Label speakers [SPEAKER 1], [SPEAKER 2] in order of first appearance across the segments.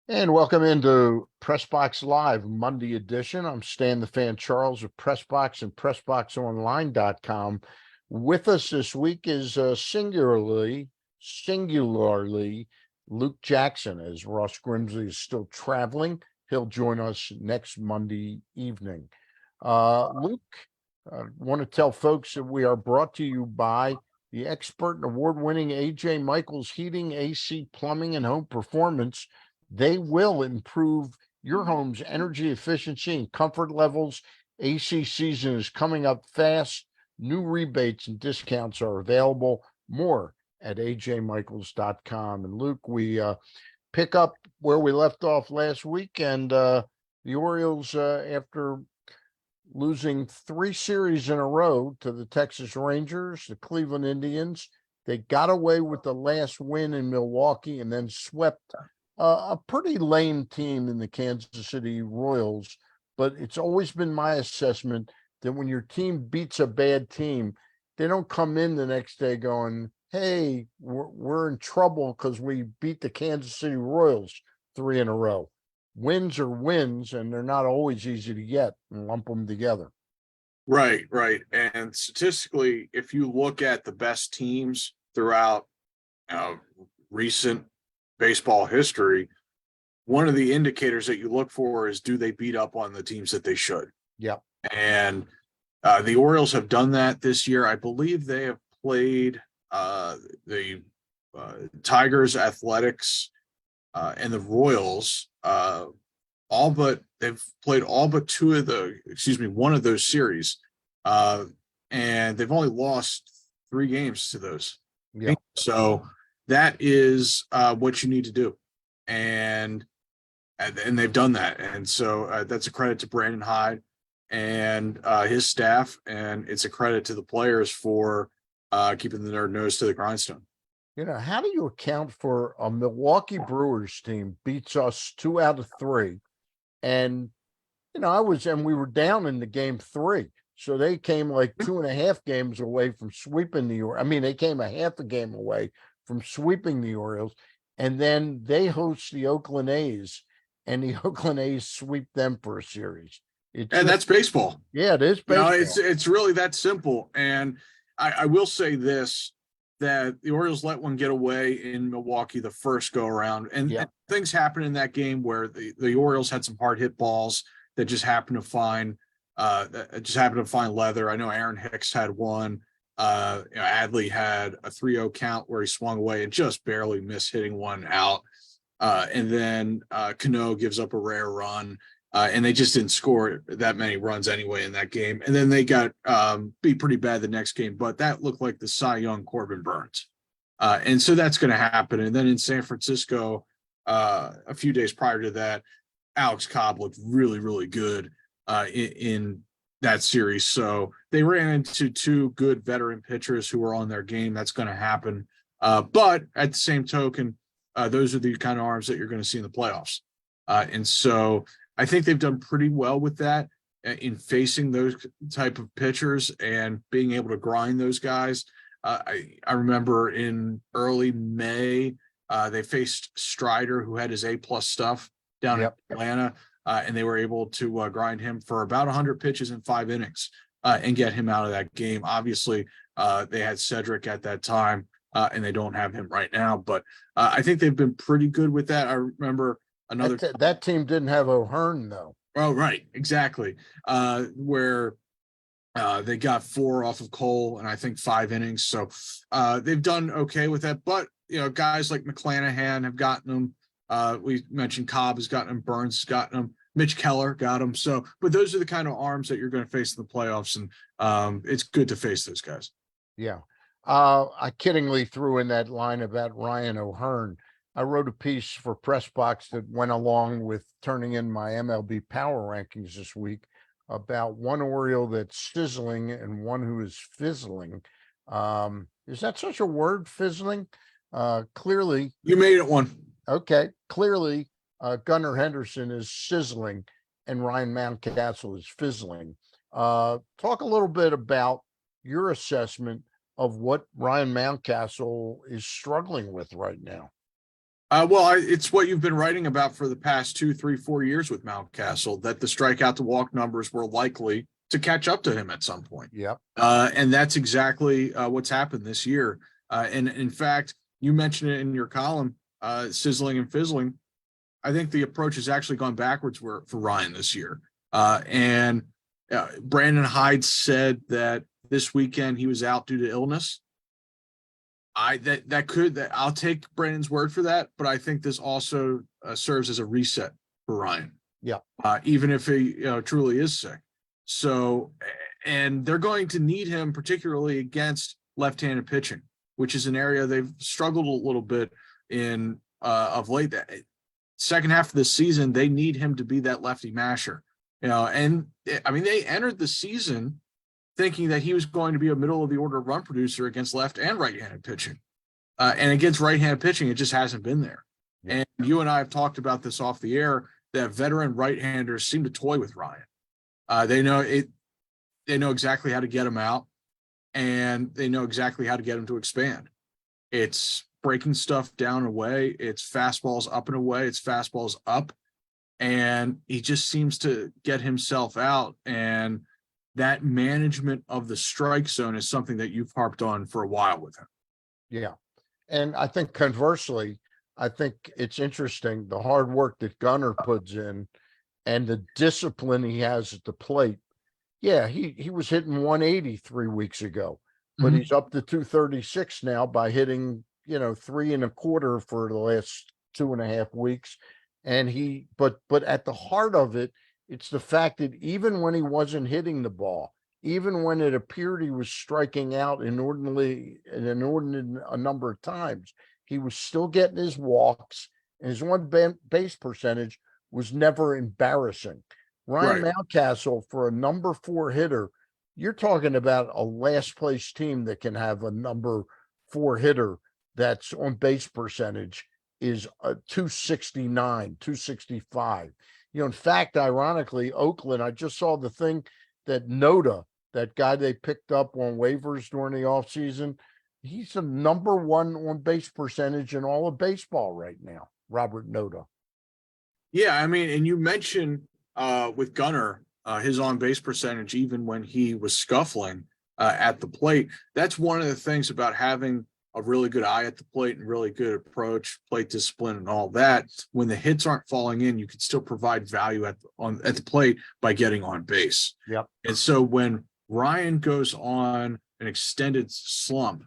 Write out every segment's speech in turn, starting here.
[SPEAKER 1] And welcome into Pressbox Live Monday edition. I'm Stan the Fan Charles of Pressbox and PressBoxOnline.com. With us this week is singularly Luke Jackson, as Ross Grimsley is still traveling. He'll join us next Monday evening. Luke, I want to tell folks that we are brought to you by the expert and award-winning AJ Michaels Heating, AC, Plumbing, and Home Performance. They will improve your home's energy efficiency and comfort levels. AC season is coming up fast. New rebates and discounts are available. More at ajmichaels.com. And Luke, we pick up where we left off last week, and the Orioles, after losing 3 series in a row to the Texas Rangers, the Cleveland Indians, they got away with the last win in Milwaukee and then swept a pretty lame team in the Kansas City Royals. But it's always been my assessment that when your team beats a bad team, they don't come in the next day going, hey, we're in trouble because we beat the Kansas City Royals 3 in a row. Wins are wins, and they're not always easy to get and lump them together.
[SPEAKER 2] Right, right. And statistically, if you look at the best teams throughout recent baseball history, one of the indicators that you look for is, do they beat up on the teams that they should?
[SPEAKER 1] Yeah.
[SPEAKER 2] And the Orioles have done that this year. I believe they have played the Tigers, Athletics, and the Royals. They've played all but one of those series. And they've only lost 3 games to those.
[SPEAKER 1] Yeah.
[SPEAKER 2] So that is what you need to do. And they've done that. And so that's a credit to Brandon Hyde and his staff. And it's a credit to the players for keeping their nose to the grindstone.
[SPEAKER 1] How do you account for a Milwaukee Brewers team beats us 2 out of 3? And, we were down in the game 3. So they came like 2.5 games away from sweeping the Orioles. I mean, they came a half a game away from sweeping the Orioles. And then they host the Oakland A's, and the Oakland A's sweep them for a series.
[SPEAKER 2] That's baseball.
[SPEAKER 1] Yeah, it is baseball.
[SPEAKER 2] It's really that simple. And I will say this, that the Orioles let one get away in Milwaukee the first go around, and things happened in that game where the Orioles had some hard hit balls that just happened to find leather. I know Aaron Hicks had one. Adley had a 3-0 count where he swung away and just barely missed hitting one out. And then Cano gives up a rare run. And they just didn't score that many runs anyway in that game. And then they got beat pretty bad the next game, but that looked like the Cy Young Corbin Burns. And so that's going to happen. And then in San Francisco, a few days prior to that, Alex Cobb looked really, really good in that series. So they ran into 2 good veteran pitchers who were on their game. That's going to happen. But at the same token, those are the kind of arms that you're going to see in the playoffs. And so I think they've done pretty well with that in facing those type of pitchers and being able to grind those guys. I remember in early May, they faced Strider, who had his A+ stuff down in Atlanta, and they were able to grind him for about 100 pitches in 5 innings and get him out of that game. Obviously, they had Cedric at that time, and they don't have him right now. But I think they've been pretty good with that. I remember
[SPEAKER 1] that team didn't have O'Hearn, though.
[SPEAKER 2] Oh, right, exactly. Where they got 4 off of Cole and I think 5 innings. So they've done okay with that. But guys like McClanahan have gotten them. We mentioned Cobb has gotten them. Burns has gotten them. Mitch Keller got them. So, but those are the kind of arms that you're going to face in the playoffs, and it's good to face those guys.
[SPEAKER 1] Yeah. I kiddingly threw in that line about Ryan O'Hearn. I wrote a piece for Pressbox that went along with turning in my MLB power rankings this week about one Oriole that's sizzling and one who is fizzling. Is that such a word, fizzling? Clearly.
[SPEAKER 2] You made it one.
[SPEAKER 1] Okay. Clearly, Gunnar Henderson is sizzling and Ryan Mountcastle is fizzling. Talk a little bit about your assessment of what Ryan Mountcastle is struggling with right now.
[SPEAKER 2] It's what you've been writing about for the past 2, 3, 4 years with Mountcastle, that the strikeout to walk numbers were likely to catch up to him at some point.
[SPEAKER 1] Yep.
[SPEAKER 2] And that's exactly what's happened this year. And in fact, you mentioned it in your column, sizzling and fizzling. I think the approach has actually gone backwards for Ryan this year. And Brandon Hyde said that this weekend he was out due to illness. I'll take Brandon's word for that, but I think this also serves as a reset for Ryan.
[SPEAKER 1] Yeah.
[SPEAKER 2] Even if he truly is sick. So, and they're going to need him particularly against left-handed pitching, which is an area they've struggled a little bit in of late. That second half of the season, they need him to be that lefty masher. And I mean, they entered the season thinking that he was going to be a middle of the order run producer against left and right-handed pitching. And against right-handed pitching, it just hasn't been there. Yeah. And you and I have talked about this off the air, that veteran right-handers seem to toy with Ryan. They know exactly how to get him out, and they know exactly how to get him to expand. It's breaking stuff down and away. It's fastballs up and away. It's fastballs up. And he just seems to get himself out. And that management of the strike zone is something that you've harped on for a while with him.
[SPEAKER 1] Yeah. And I think conversely, I think it's interesting, the hard work that Gunnar puts in and the discipline he has at the plate. Yeah, he was hitting 180 3 weeks ago, but he's up to 236 now by hitting, 3 1/4 for the last 2.5 weeks. And but at the heart of it, it's the fact that even when he wasn't hitting the ball, even when it appeared he was striking out an inordinate a number of times, he was still getting his walks, and his base percentage was never embarrassing. Ryan Mountcastle, for a number 4 hitter, you're talking about a last place team that can have a number 4 hitter that's on base percentage is a 269, 265. In fact, ironically, Oakland, I just saw the thing that Noda, that guy they picked up on waivers during the offseason, he's the number 1 on base percentage in all of baseball right now, Robert Noda.
[SPEAKER 2] Yeah, I mean, and you mentioned with Gunnar, his on base percentage, even when he was scuffling at the plate, that's one of the things about having a really good eye at the plate and really good approach, plate discipline, and all that. When the hits aren't falling in, you can still provide value at the plate by getting on base.
[SPEAKER 1] Yep.
[SPEAKER 2] And so when Ryan goes on an extended slump,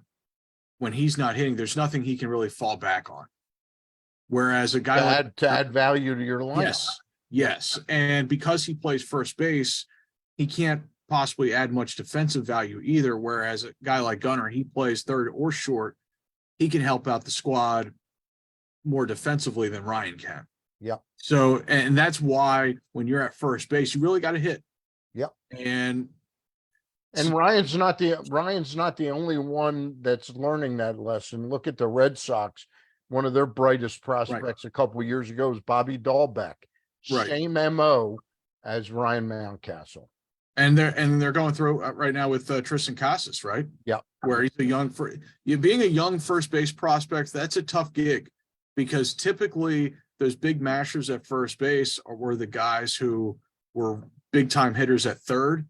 [SPEAKER 2] when he's not hitting, there's nothing he can really fall back on. Whereas a guy
[SPEAKER 1] to add value to your lineup.
[SPEAKER 2] Yes. And because he plays first base, he can't possibly add much defensive value either. Whereas a guy like Gunnar, he plays third or short. He can help out the squad more defensively than Ryan can.
[SPEAKER 1] Yep.
[SPEAKER 2] So, and that's why when you're at first base, you really got to hit.
[SPEAKER 1] Yep.
[SPEAKER 2] And
[SPEAKER 1] Ryan's not the only one that's learning that lesson. Look at the Red Sox. One of their brightest prospects a couple of years ago was Bobby Dahlbeck. Same MO as Ryan Mountcastle.
[SPEAKER 2] And they're going through right now with Tristan Casas, right?
[SPEAKER 1] Yeah.
[SPEAKER 2] Where he's being a young first base prospect, that's a tough gig, because typically those big mashers at first base were the guys who were big time hitters at third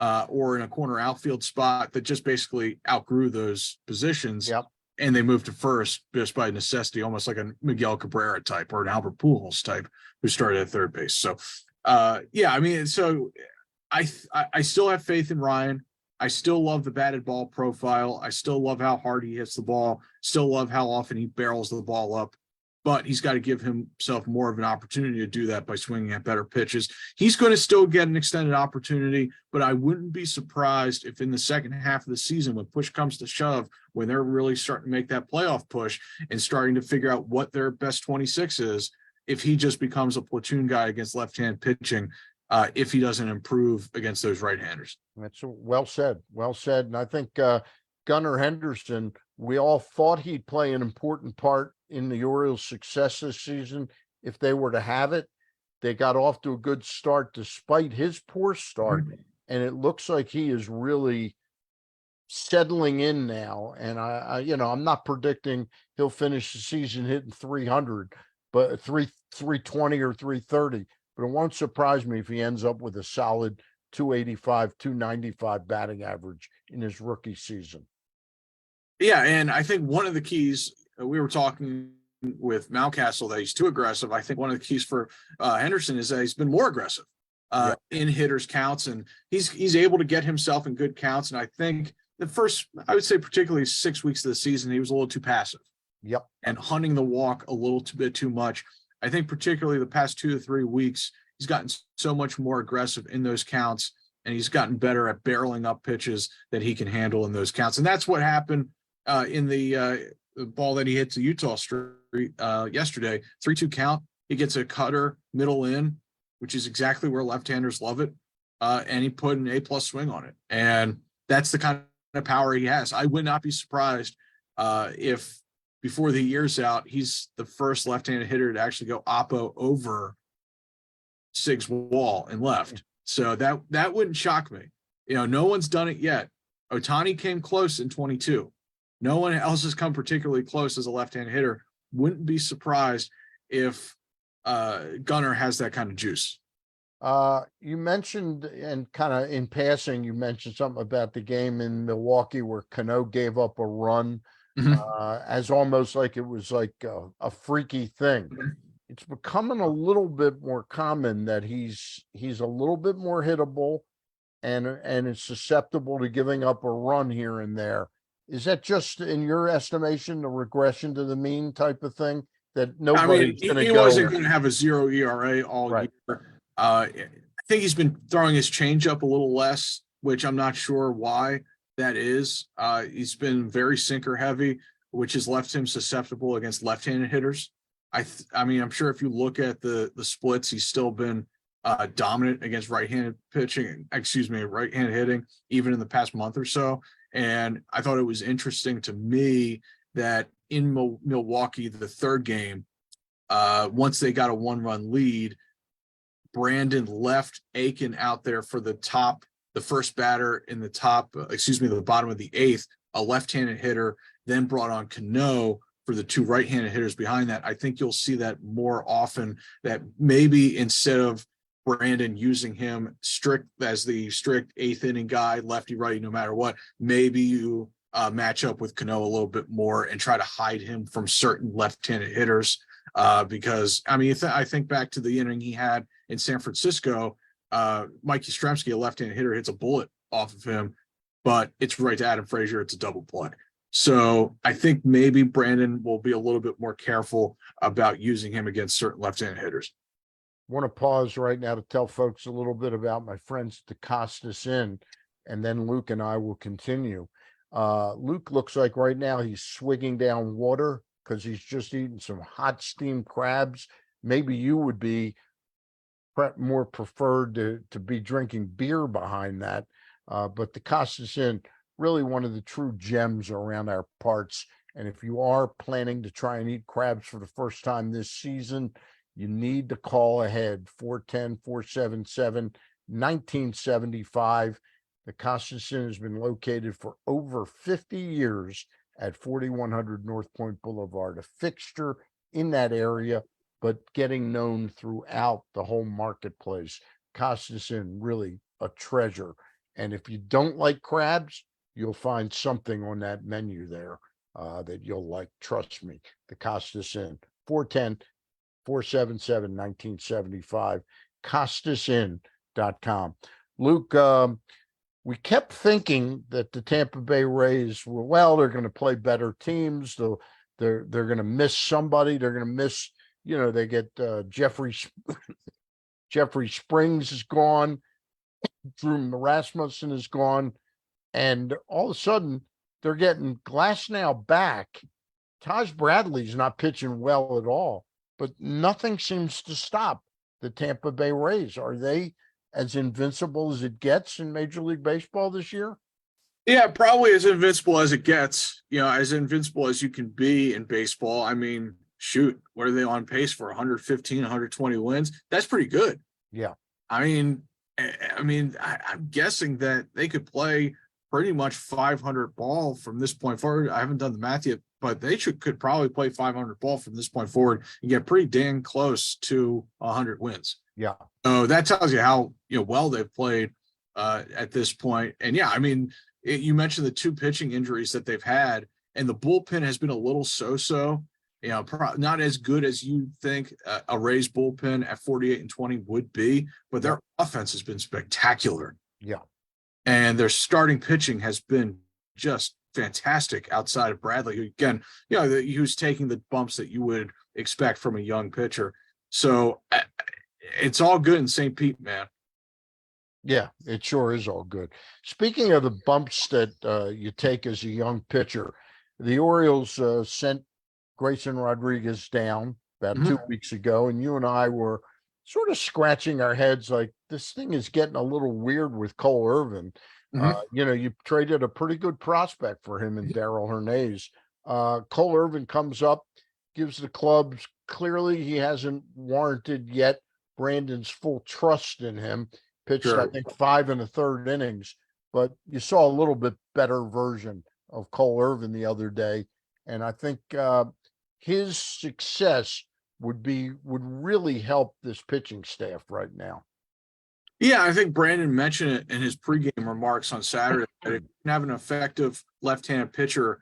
[SPEAKER 2] or in a corner outfield spot that just basically outgrew those positions.
[SPEAKER 1] Yep.
[SPEAKER 2] And they moved to first just by necessity, almost like a Miguel Cabrera type or an Albert Pujols type who started at third base. So, I mean, so I still have faith in Ryan. I still love the batted ball profile. I still love how hard he hits the ball. Still love how often he barrels the ball up. But he's got to give himself more of an opportunity to do that by swinging at better pitches. He's going to still get an extended opportunity, but I wouldn't be surprised if in the second half of the season, when push comes to shove, when they're really starting to make that playoff push and starting to figure out what their best 26 is, if he just becomes a platoon guy against left-hand pitching, if he doesn't improve against those right-handers.
[SPEAKER 1] That's well said. Well said. And I think Gunnar Henderson, we all thought he'd play an important part in the Orioles' success this season if they were to have it. They got off to a good start despite his poor start, and it looks like he is really settling in now. And I'm not predicting he'll finish the season hitting 300, but 320 or 330. But it won't surprise me if he ends up with a solid 285, 295 batting average in his rookie season.
[SPEAKER 2] Yeah, and I think one of the keys, we were talking with Mountcastle that he's too aggressive. I think one of the keys for Henderson is that he's been more aggressive in hitters counts, and he's able to get himself in good counts. And I think the first, I would say particularly 6 weeks of the season, he was a little too passive.
[SPEAKER 1] Yep.
[SPEAKER 2] And hunting the walk a little bit too much. I think particularly the past 2 to 3 weeks, he's gotten so much more aggressive in those counts, and he's gotten better at barreling up pitches that he can handle in those counts. And that's what happened in the ball that he hit to Utah Street yesterday. 3-2 count. He gets a cutter middle in, which is exactly where left-handers love it. And he put an A+ swing on it. And that's the kind of power he has. I would not be surprised if before the year's out, he's the first left-handed hitter to actually go oppo over Sig's wall and left. So that wouldn't shock me. No one's done it yet. Ohtani came close in 22. No one else has come particularly close as a left-handed hitter. Wouldn't be surprised if Gunnar has that kind of juice.
[SPEAKER 1] You mentioned, and kind of in passing, you mentioned something about the game in Milwaukee where Cano gave up a run as almost like it was like a freaky thing. It's becoming a little bit more common that he's a little bit more hittable and is susceptible to giving up a run here and there. Is that just, in your estimation, the regression to the mean type of thing that nobody's going to go?
[SPEAKER 2] He wasn't going to have a 0 ERA all year. I think he's been throwing his changeup a little less, which I'm not sure why that is. He's been very sinker heavy, which has left him susceptible against left-handed hitters. I mean, I'm sure if you look at the splits, he's still been dominant against right-handed right-handed hitting, even in the past month or so. And I thought it was interesting to me that in Milwaukee, the third game, once they got a 1-run lead, Brandon left Aiken out there for the first batter in the bottom of the eighth, a left-handed hitter, then brought on Cano for the 2 right-handed hitters behind that. I think you'll see that more often, that maybe instead of Brandon using him as the strict 8th inning guy, lefty righty no matter what, maybe you match up with Cano a little bit more and try to hide him from certain left-handed hitters, because I mean, I think back to the inning he had in San Francisco, Mike Yastrzemski, a left-handed hitter, hits a bullet off of him, but it's right to Adam Frazier. It's a double play. So I think maybe Brandon will be a little bit more careful about using him against certain left-handed hitters.
[SPEAKER 1] I want to pause right now to tell folks a little bit about my friends DeCostas Inn, and then Luke and I will continue. Luke looks like right now he's swigging down water because he's just eaten some hot steamed crabs. Maybe you would be more preferred to be drinking beer behind that. But DeCostas Inn, really one of the true gems around our parts. And if you are planning to try and eat crabs for the first time this season, you need to call ahead, 410-477-1975. DeCostas Inn has been located for over 50 years at 4100 North Point Boulevard, a fixture in that area, but getting known throughout the whole marketplace. DeCostas Inn, really a treasure. And if you don't like crabs, you'll find something on that menu there that you'll like. Trust me. DeCostas Inn, 410-477-1975, CostasInn.com. Luke, we kept thinking that the Tampa Bay Rays were, they're going to play better teams. They're going to miss somebody. They're going to miss, they get Jeffrey Springs is gone. Drew Rasmussen is gone. And all of a sudden, they're getting Glasnow back. Taj Bradley's not pitching well at all, but nothing seems to stop the Tampa Bay Rays. Are they as invincible as it gets in Major League Baseball this year?
[SPEAKER 2] Yeah, probably as invincible as it gets, as invincible as you can be in baseball. I mean, shoot, what are they on pace for? 115, 120 wins? That's pretty good.
[SPEAKER 1] Yeah.
[SPEAKER 2] I'm guessing that they could play pretty much 500 ball from this point forward. I haven't done the math yet, but they could probably play 500 ball from this point forward and get pretty dang close to 100 wins.
[SPEAKER 1] Yeah.
[SPEAKER 2] So that tells you how well they've played at this point. And yeah, I mean, you mentioned the 2 pitching injuries that they've had, and the bullpen has been a little so-so. Not as good as you think a Rays bullpen at 48-20 would be, but their offense has been spectacular.
[SPEAKER 1] Yeah.
[SPEAKER 2] And their starting pitching has been just fantastic outside of Bradley, who again, he was taking the bumps that you would expect from a young pitcher. So it's all good in St. Pete, man.
[SPEAKER 1] Yeah, it sure is all good. Speaking of the bumps that you take as a young pitcher, the Orioles sent Grayson Rodriguez down about 2 weeks ago, and you and I were sort of scratching our heads like, this thing is getting a little weird with Cole Irvin. You traded a pretty good prospect for him in Darrell Hernandez. Cole Irvin comes up, gives the clubs, clearly he hasn't warranted yet Brandon's full trust in him. Pitched, I think, 5 1/3 innings, but you saw a little bit better version of Cole Irvin the other day. And I think his success would really help this pitching staff right now.
[SPEAKER 2] Yeah, I think Brandon mentioned it in his pregame remarks on Saturday that if you can have an effective left-handed pitcher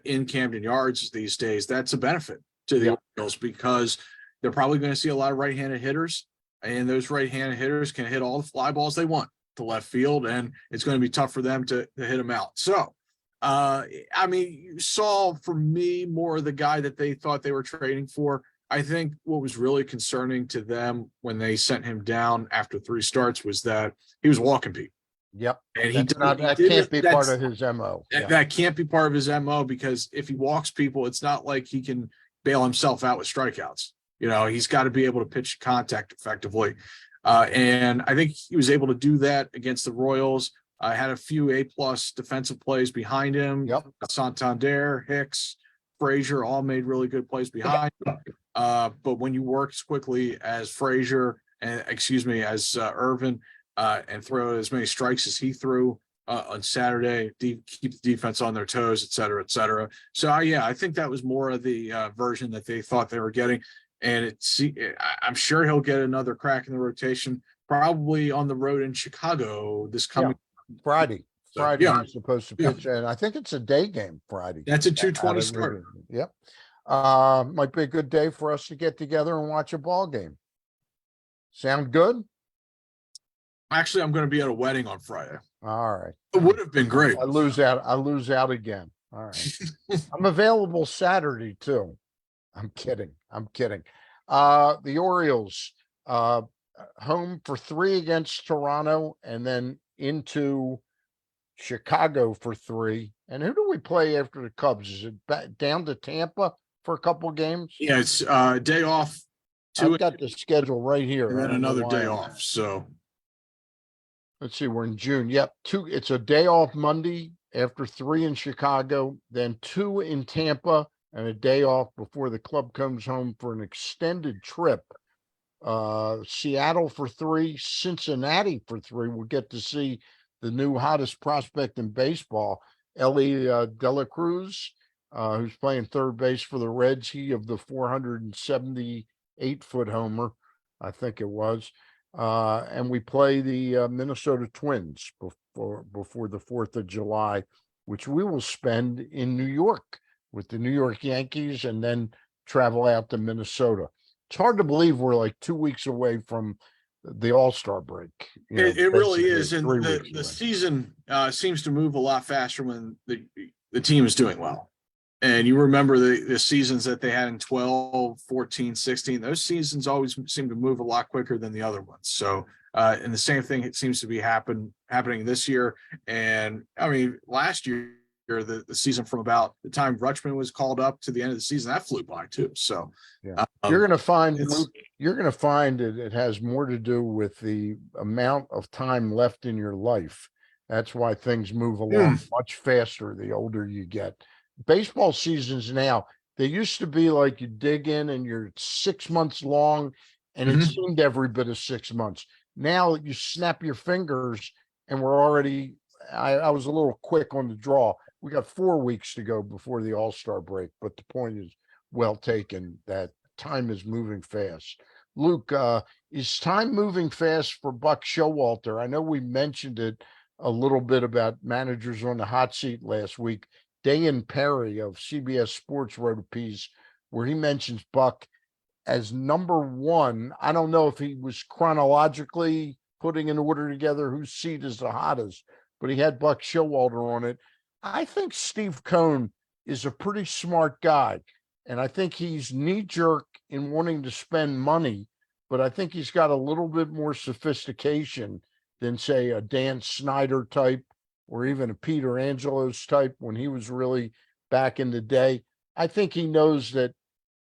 [SPEAKER 2] in Camden Yards these days, that's a benefit to the Orioles, because they're probably going to see a lot of right-handed hitters, and those right-handed hitters can hit all the fly balls they want to left field, and it's going to be tough for them to hit them out. So, I mean, you saw, for me, more of the guy that they thought they were trading for. I think what was really concerning to them when they sent him down after 3 starts was that he was walking people.
[SPEAKER 1] Yep.
[SPEAKER 2] And
[SPEAKER 1] that can't be part of his MO.
[SPEAKER 2] That can't be part of his MO, because if he walks people, it's not like he can bail himself out with strikeouts. He's got to be able to pitch contact effectively. And I think he was able to do that against the Royals. Had a few A+ defensive plays behind him.
[SPEAKER 1] Yep.
[SPEAKER 2] Santander, Hicks, Frazier all made really good plays behind him. But when you work as quickly as Frazier as Irvin, and throw as many strikes as he threw on Saturday, keep the defense on their toes, et cetera, et cetera. So I think that was more of the version that they thought they were getting. And I'm sure he'll get another crack in the rotation, probably on the road in Chicago this coming
[SPEAKER 1] Friday.
[SPEAKER 2] So,
[SPEAKER 1] Friday he's supposed to pitch, and I think it's a day game Friday.
[SPEAKER 2] That's a 2:20 start.
[SPEAKER 1] Yep. Might be a good day for us to get together and watch a ball game. Sound good?
[SPEAKER 2] Actually, I'm going to be at a wedding on Friday.
[SPEAKER 1] All right.
[SPEAKER 2] It would have been great.
[SPEAKER 1] I lose out again. All right. I'm available Saturday too. I'm kidding. The Orioles home for 3 against Toronto, and then into Chicago for 3. And who do we play after the Cubs? Is it back down to Tampa for a couple games?
[SPEAKER 2] Yeah, it's day off.
[SPEAKER 1] I've got the schedule right here.
[SPEAKER 2] And then another day off. So
[SPEAKER 1] let's see, we're in June. Yep. It's a day off Monday after 3 in Chicago, then 2 in Tampa, and a day off before the club comes home for an extended trip. Seattle for 3, Cincinnati for 3. We'll get to see the new hottest prospect in baseball, Ellie De La Cruz, who's playing third base for the Reds. He of the 478-foot homer, I think it was. And we play the Minnesota Twins before the 4th of July, which we will spend in New York with the New York Yankees, and then travel out to Minnesota. It's hard to believe we're like 2 weeks away from the All-Star break.
[SPEAKER 2] It really is. And the season seems to move a lot faster when the team is doing well. And you remember the seasons that they had in 12, 14, 16, those seasons always seem to move a lot quicker than the other ones. So, and the same thing, it seems to be happening this year. And I mean, last year, the season from about the time Rutschman was called up to the end of the season, that flew by too. So
[SPEAKER 1] you're going to find, Luke, it has more to do with the amount of time left in your life. That's why things move along much faster the older you get. Baseball seasons now, they used to be like you dig in and you're 6 months long, and it seemed every bit of 6 months. Now you snap your fingers and we're already I was a little quick on the draw. We got 4 weeks to go before the All-Star break, but the point is well taken that time is moving fast. Luke, is time moving fast for Buck Showalter? I know we mentioned it a little bit about managers on the hot seat last week. Dan Perry of CBS Sports wrote a piece where he mentions Buck as number one. I don't know if he was chronologically putting an order together whose seat is the hottest, but he had Buck Showalter on it. I think Steve Cohn is a pretty smart guy, and I think he's knee-jerk in wanting to spend money, but I think he's got a little bit more sophistication than, say, a Dan Snyder type or even a Peter Angelos type when he was really back in the day. I think he knows that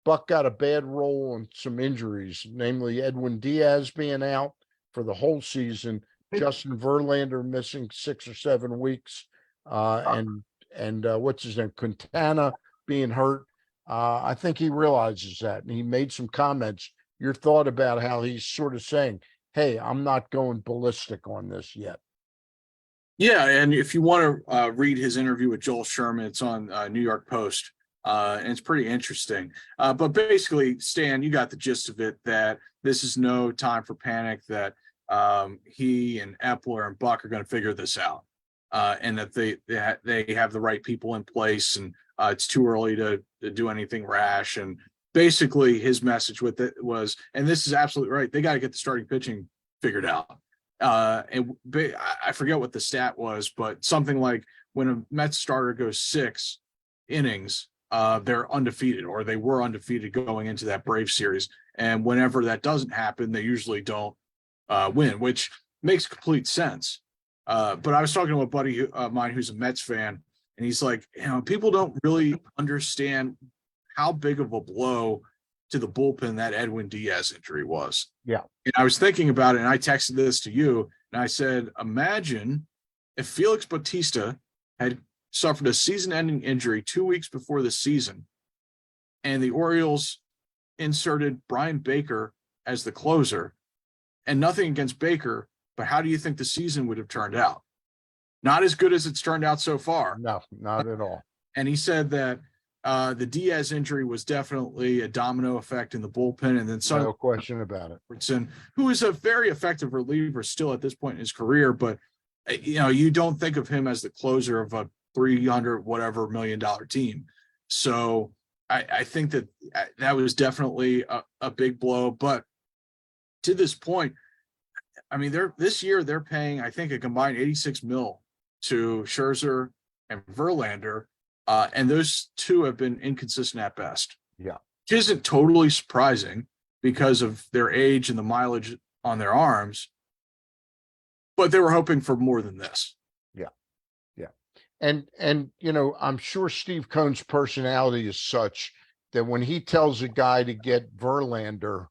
[SPEAKER 1] Buck got a bad roll on some injuries, namely Edwin Diaz being out for the whole season, Justin Verlander missing 6 or 7 weeks, and what's his name, Quintana being hurt. I think he realizes that, and he made some comments. Your thought about how he's sort of saying, "Hey, I'm not going ballistic on this yet."
[SPEAKER 2] Yeah, and if you want to read his interview with Joel Sherman, it's on New York Post, and it's pretty interesting. But basically, Stan, you got the gist of it, that this is no time for panic, that he and Epler and Buck are going to figure this out, and that they have the right people in place, and it's too early to do anything rash. And basically, his message with it was, and this is absolutely right, they got to get the starting pitching figured out. And I forget what the stat was, but something like when a Mets starter goes 6 innings, they're undefeated, or they were undefeated going into that Brave series. And whenever that doesn't happen, they usually don't win, which makes complete sense. But I was talking to a buddy of mine who's a Mets fan, and he's like, people don't really understand how big of a blow to the bullpen that Edwin Diaz injury was.
[SPEAKER 1] Yeah.
[SPEAKER 2] And I was thinking about it, and I texted this to you, and I said, imagine if Felix Bautista had suffered a season-ending injury 2 weeks before the season, and the Orioles inserted Brian Baker as the closer. And nothing against Baker, but how do you think the season would have turned out? Not as good as it's turned out so far.
[SPEAKER 1] No, not at all.
[SPEAKER 2] And he said that the Diaz injury was definitely a domino effect in the bullpen, and then
[SPEAKER 1] no question about it.
[SPEAKER 2] Robertson, who is a very effective reliever still at this point in his career, but you don't think of him as the closer of a 300 whatever $1 million team. So I think that was definitely a big blow. But to this point, I mean, this year they're paying, I think, a combined $86 million to Scherzer and Verlander. And those two have been inconsistent at best.
[SPEAKER 1] Yeah.
[SPEAKER 2] Which isn't totally surprising because of their age and the mileage on their arms. But they were hoping for more than this.
[SPEAKER 1] Yeah. Yeah. And I'm sure Steve Cohn's personality is such that when he tells a guy to get Verlander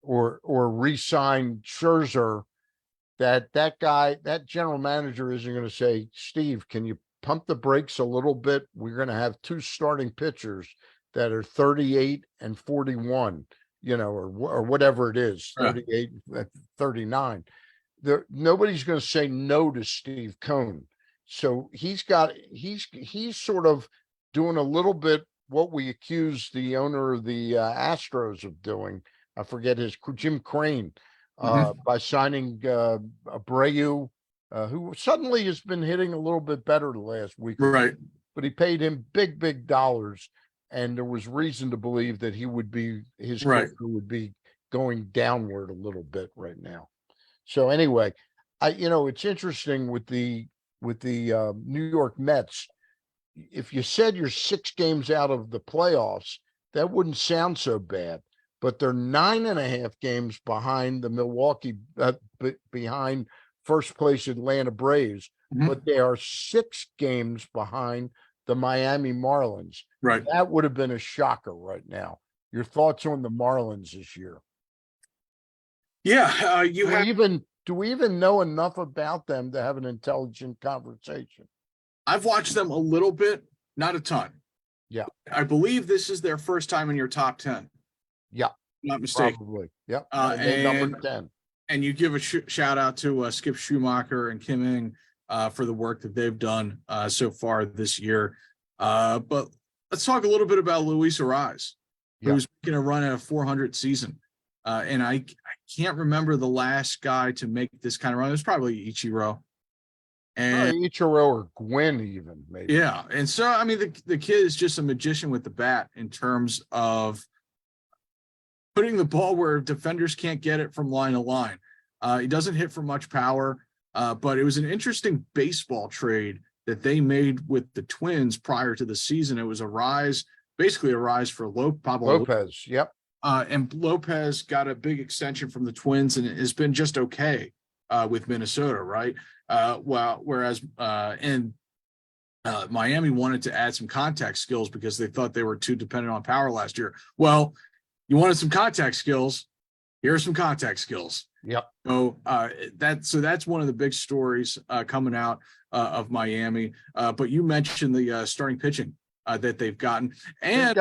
[SPEAKER 1] or re-sign Scherzer, that guy, that general manager isn't going to say, Steve, can you pump the brakes a little bit? We're going to have 2 starting pitchers that are 38 and 41, or whatever it is, 38, 39. Nobody's going to say no to Steve Cohn. So he's sort of doing a little bit what we accused the owner of the Astros of doing. I forget Jim Crane, by signing Abreu, who suddenly has been hitting a little bit better the last week.
[SPEAKER 2] Right.
[SPEAKER 1] But he paid him big dollars, and there was reason to believe that his career would be going downward a little bit right now. So anyway, it's interesting with the New York Mets. If you said you're 6 games out of the playoffs, that wouldn't sound so bad. But they're 9.5 games behind the Milwaukee, behind first place Atlanta Braves, but they are 6 games behind the Miami Marlins.
[SPEAKER 2] Right.
[SPEAKER 1] That would have been a shocker right now. Your thoughts on the Marlins this year?
[SPEAKER 2] Yeah,
[SPEAKER 1] do we even know enough about them to have an intelligent conversation?
[SPEAKER 2] I've watched them a little bit, not a ton.
[SPEAKER 1] Yeah.
[SPEAKER 2] I believe this is their first time in your top 10.
[SPEAKER 1] Yeah.
[SPEAKER 2] Not mistaken.
[SPEAKER 1] Probably. Yep.
[SPEAKER 2] And
[SPEAKER 1] number 10.
[SPEAKER 2] And you give a shout out to Skip Schumacher and Kim Ng for the work that they've done so far this year. But let's talk a little bit about Luis Arraez, who's making a run at a 400 season. And I can't remember the last guy to make this kind of run. It was probably Ichiro. And
[SPEAKER 1] Ichiro or Gwynn even, maybe.
[SPEAKER 2] yeah. And so, I mean, the kid is just a magician with the bat in terms of putting the ball where defenders can't get it from line to line. He doesn't hit for much power, but it was an interesting baseball trade that they made with the Twins prior to the season. It was basically a rise for Pablo
[SPEAKER 1] Lopez. Yep.
[SPEAKER 2] And Lopez got a big extension from the Twins and has been just okay with Minnesota, right? Whereas Miami wanted to add some contact skills because they thought they were too dependent on power last year. Well, you wanted some contact skills. Here's some contact skills.
[SPEAKER 1] Yep.
[SPEAKER 2] So that's one of the big stories coming out of Miami. But you mentioned the starting pitching that they've gotten, and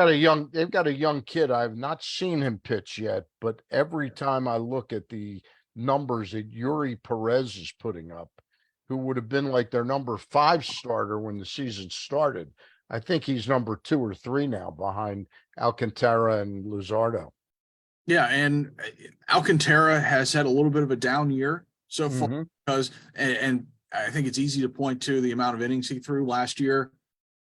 [SPEAKER 1] they've got a young kid. I've not seen him pitch yet, but every time I look at the numbers that Yuri Perez is putting up, who would have been like their number 5 starter when the season started, I think he's number 2 or 3 now behind Alcantara and Luzardo.
[SPEAKER 2] Yeah, and Alcantara has had a little bit of a down year so far because, and I think it's easy to point to the amount of innings he threw last year.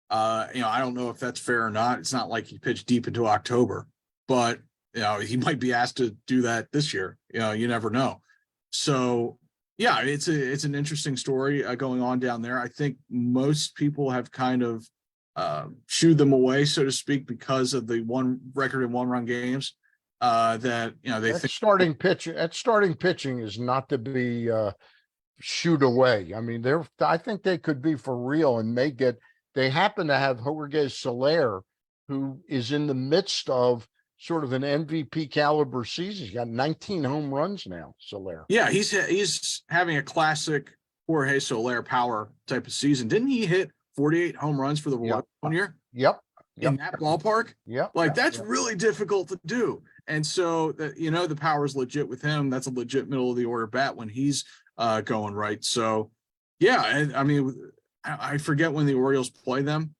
[SPEAKER 2] I don't know if that's fair or not. It's not like he pitched deep into October, but he might be asked to do that this year. You never know. So yeah, it's an interesting story going on down there. I think most people have kind of shooed them away, so to speak, because of the one record in 1-run games. They think
[SPEAKER 1] starting pitching is not to be shooed away. I mean, I think they could be for real and may get. They happen to have Jorge Soler, who is in the midst of sort of an MVP caliber season. He's got 19 home runs now, Soler.
[SPEAKER 2] Yeah, he's having a classic Jorge Soler power type of season. Didn't he hit 48 home runs for the Royals 1 year?
[SPEAKER 1] Yep.
[SPEAKER 2] In that ballpark?
[SPEAKER 1] Yep.
[SPEAKER 2] That's really difficult to do. And so the power is legit with him. That's a legit middle of the order bat when he's going right. So yeah, and I mean, I forget when the Orioles play them.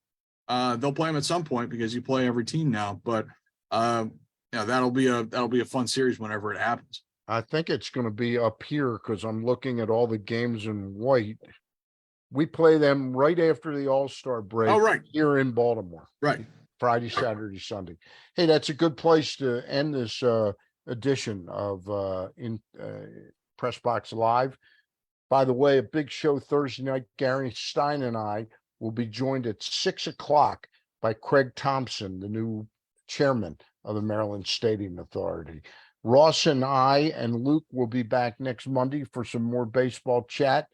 [SPEAKER 2] They'll play them at some point because you play every team now. But that'll be a fun series whenever it happens.
[SPEAKER 1] I think it's going to be up here because I'm looking at all the games in white. We play them right after the All-Star break.
[SPEAKER 2] Oh, right.
[SPEAKER 1] Here in Baltimore.
[SPEAKER 2] Right.
[SPEAKER 1] Friday, Saturday, Sunday. Hey, that's a good place to end this edition of Press Box Live. By the way, a big show Thursday night. Gary Stein and I will be joined at 6:00 by Craig Thompson, the new chairman of the Maryland Stadium Authority. Ross and I and Luke will be back next Monday for some more baseball chat.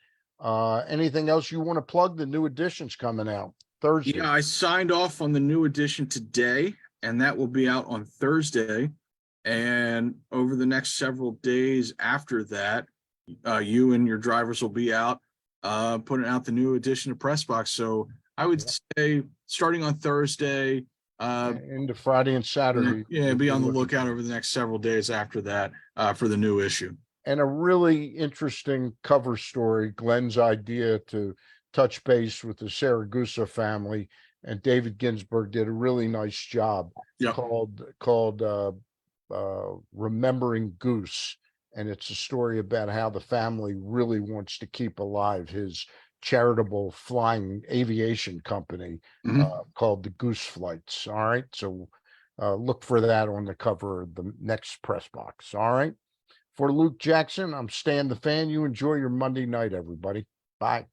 [SPEAKER 1] Anything else you want to plug? The new edition's coming out Thursday.
[SPEAKER 2] Yeah, I signed off on the new edition today, and that will be out on Thursday. And over the next several days after that, you and your drivers will be out putting out the new edition of Press Box. So I would say starting on Thursday,
[SPEAKER 1] into Friday and Saturday.
[SPEAKER 2] Yeah, be on the lookout over the next several days after that for the new issue.
[SPEAKER 1] And a really interesting cover story, Glenn's idea to touch base with the Saragusa family, and David Ginsburg did a really nice job.
[SPEAKER 2] Yep.
[SPEAKER 1] Called Remembering Goose. And it's a story about how the family really wants to keep alive his charitable flying aviation company called the Goose Flights. All right. So look for that on the cover of the next Press Box. All right. For Luke Jackson, I'm Stan the Fan. You enjoy your Monday night, everybody. Bye.